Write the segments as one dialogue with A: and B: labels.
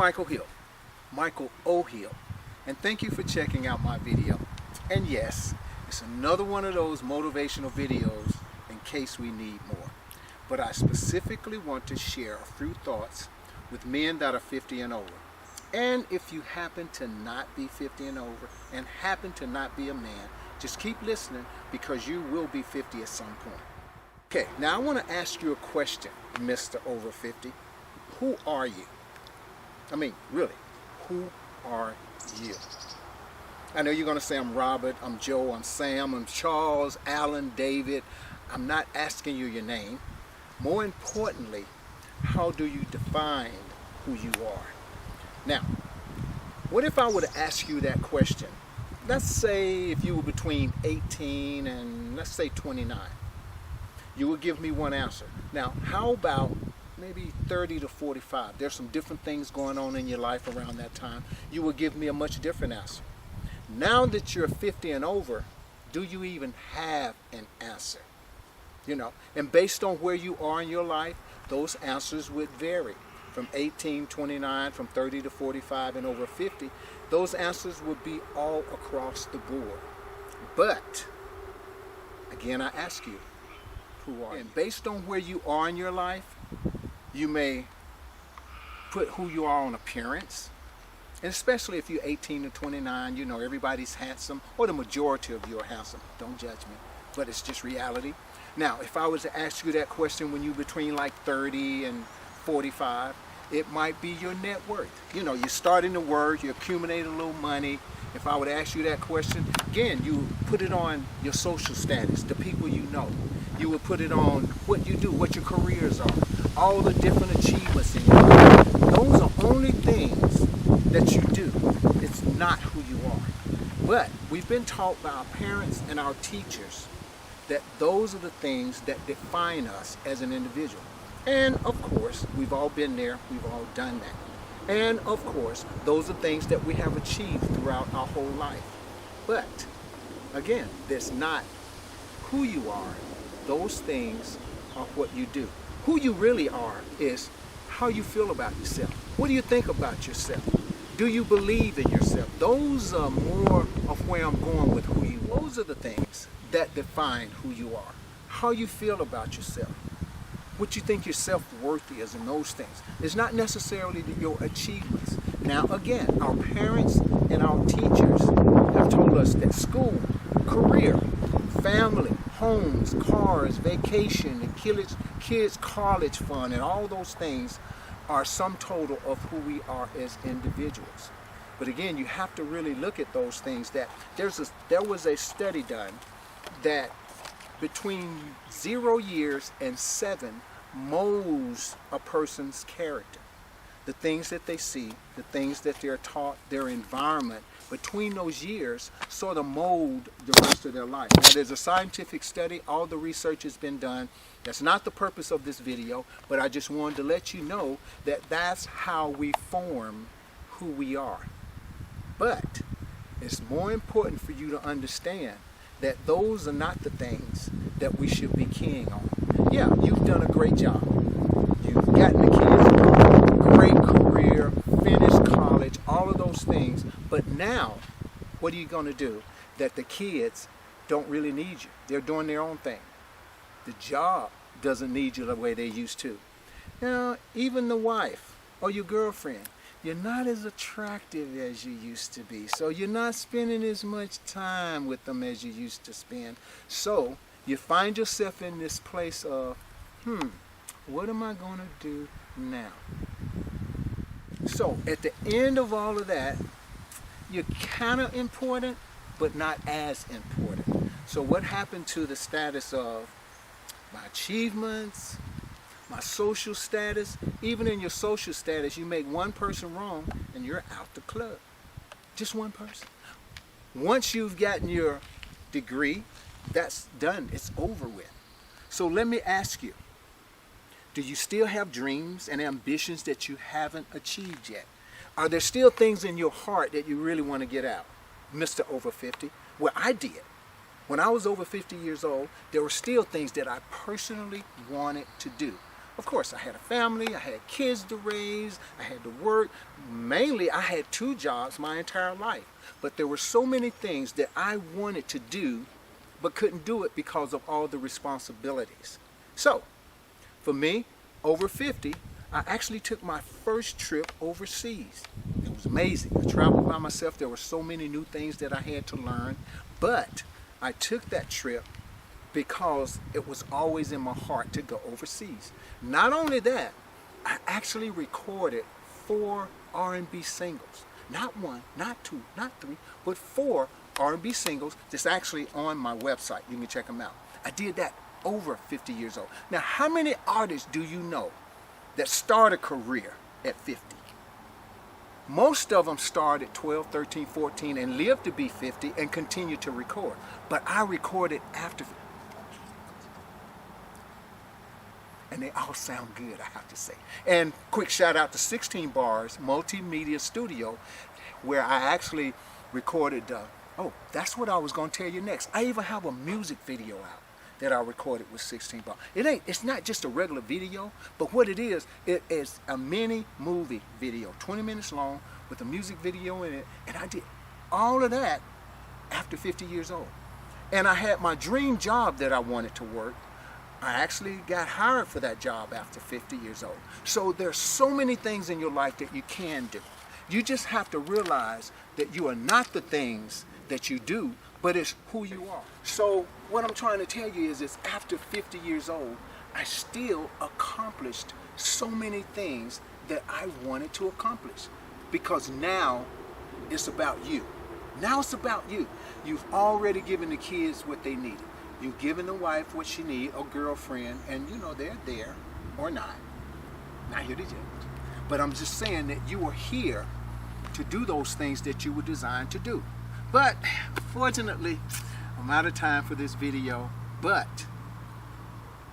A: Michael Hill, Michael O. Hill, and thank you for checking out my video. And yes, it's another one of those motivational videos in case we need more. But I specifically want to share a few thoughts with men that are 50 and over. And if you happen to not be 50 and over and happen to not be a man, just keep listening because you will be 50 at some point. Okay, now I want to ask you a question, Mr. Over 50. Who are you? I mean, really, who are you? I know you're going to say I'm Robert, I'm Joe, I'm Sam, I'm Charles, Alan, David. I'm not asking you your name. More importantly, how do you define who you are? Now, what if I were to ask you that question? Let's say if you were between 18 and let's say 29. You would give me one answer. Now, how about maybe 30 to 45? There's some different things going on in your life around that time. You would give me a much different answer. Now that you're 50 and over, do you even have an answer? You know, and based on where you are in your life, those answers would vary. From 18, 29, from 30 to 45, and over 50, those answers would be all across the board. But, again, I ask you, who are you? And based on where you are in your life, you may put who you are on appearance. And especially if you're 18 to 29, you know, everybody's handsome, or the majority of you are handsome. Don't judge me, but it's just reality. Now, if I was to ask you that question when you're between like 30 and 45, it might be your net worth. You know, you're starting to work, you accumulate a little money. If I would ask you that question, again, you put it on your social status, the people you know. You would put it on what you do, what your careers are, all the different achievements in your life. Those are only things that you do. It's not who you are. But we've been taught by our parents and our teachers that those are the things that define us as an individual. And of course, we've all been there, we've all done that. And of course, those are things that we have achieved throughout our whole life. But again, that's not who you are. Those things are what you do. Who you really are is how you feel about yourself. What do you think about yourself? Do you believe in yourself? Those are more of where I'm going with who you are. Those are the things that define who you are. How you feel about yourself. What you think your self-worth is, and those things. It's not necessarily your achievements. Now again, our parents and our teachers have told us that school, career, family, homes, cars, vacation, the kids' college fund, and all those things are sum total of who we are as individuals. But again, you have to really look at those things. That there was a study done that between 0 years and 7 molds a person's character. The things that they see, the things that they're taught, their environment, between those years sort of mold the rest of their life. Now there's a scientific study, all the research has been done. That's not the purpose of this video, but I just wanted to let you know that that's how we form who we are. But it's more important for you to understand that those are not the things that we should be keying on. Yeah, you've done a great job. You've gotten the kids a great career, finished college, all of those things. But now, what are you going to do that the kids don't really need you? They're doing their own thing. The job doesn't need you the way they used to. Now, even the wife or your girlfriend, you're not as attractive as you used to be. So you're not spending as much time with them as you used to spend. So you find yourself in this place of, what am I going to do now? So at the end of all of that, you're kind of important, but not as important. So what happened to the status of my achievements, my social status? Even in your social status, you make one person wrong and you're out the club. Just one person. Once you've gotten your degree, that's done. It's over with. So let me ask you, do you still have dreams and ambitions that you haven't achieved yet? Are there still things in your heart that you really want to get out? Mr. Over 50? Well, I did. When I was over 50 years old, there were still things that I personally wanted to do. Of course, I had a family, I had kids to raise, I had to work. Mainly, I had 2 jobs my entire life. But there were so many things that I wanted to do, but couldn't do it because of all the responsibilities. So, for me, over 50, I actually took my first trip overseas. It was amazing. I traveled by myself. There were so many new things that I had to learn. But I took that trip because it was always in my heart to go overseas. Not only that, I actually recorded 4 R&B singles. Not 1, not 2, not 3, but 4 R&B singles that's actually on my website. You can check them out. I did that over 50 years old. Now, how many artists do you know that start a career at 50? Most of them start at 12, 13, 14 and live to be 50 and continue to record. But I recorded after. And they all sound good, I have to say. And quick shout out to 16 Bars Multimedia Studio, where I actually recorded, oh, that's what I was going to tell you next. I even have a music video out that I recorded with 16 Bars. It's not just a regular video, but what it is a mini movie video, 20 minutes long with a music video in it. And I did all of that after 50 years old. And I had my dream job that I wanted to work. I actually got hired for that job after 50 years old. So there's so many things in your life that you can do. You just have to realize that you are not the things that you do, but it's who you are. So what I'm trying to tell you is after 50 years old, I still accomplished so many things that I wanted to accomplish. Because now it's about you. Now it's about you. You've already given the kids what they needed. You've given the wife what she needs, a girlfriend, and you know they're there or not. Not here to judge. But I'm just saying that you are here to do those things that you were designed to do. But fortunately, I'm out of time for this video, but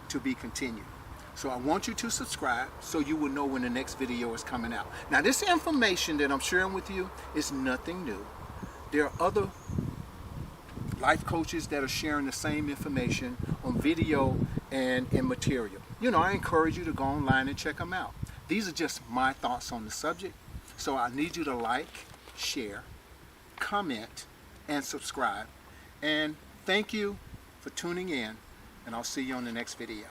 A: to be continued. So I want you to subscribe so you will know when the next video is coming out. Now this information that I'm sharing with you is nothing new. There are other life coaches that are sharing the same information on video and in material. You know, I encourage you to go online and check them out. These are just my thoughts on the subject. So I need you to like, share, comment, and subscribe. And thank you for tuning in, and I'll see you on the next video.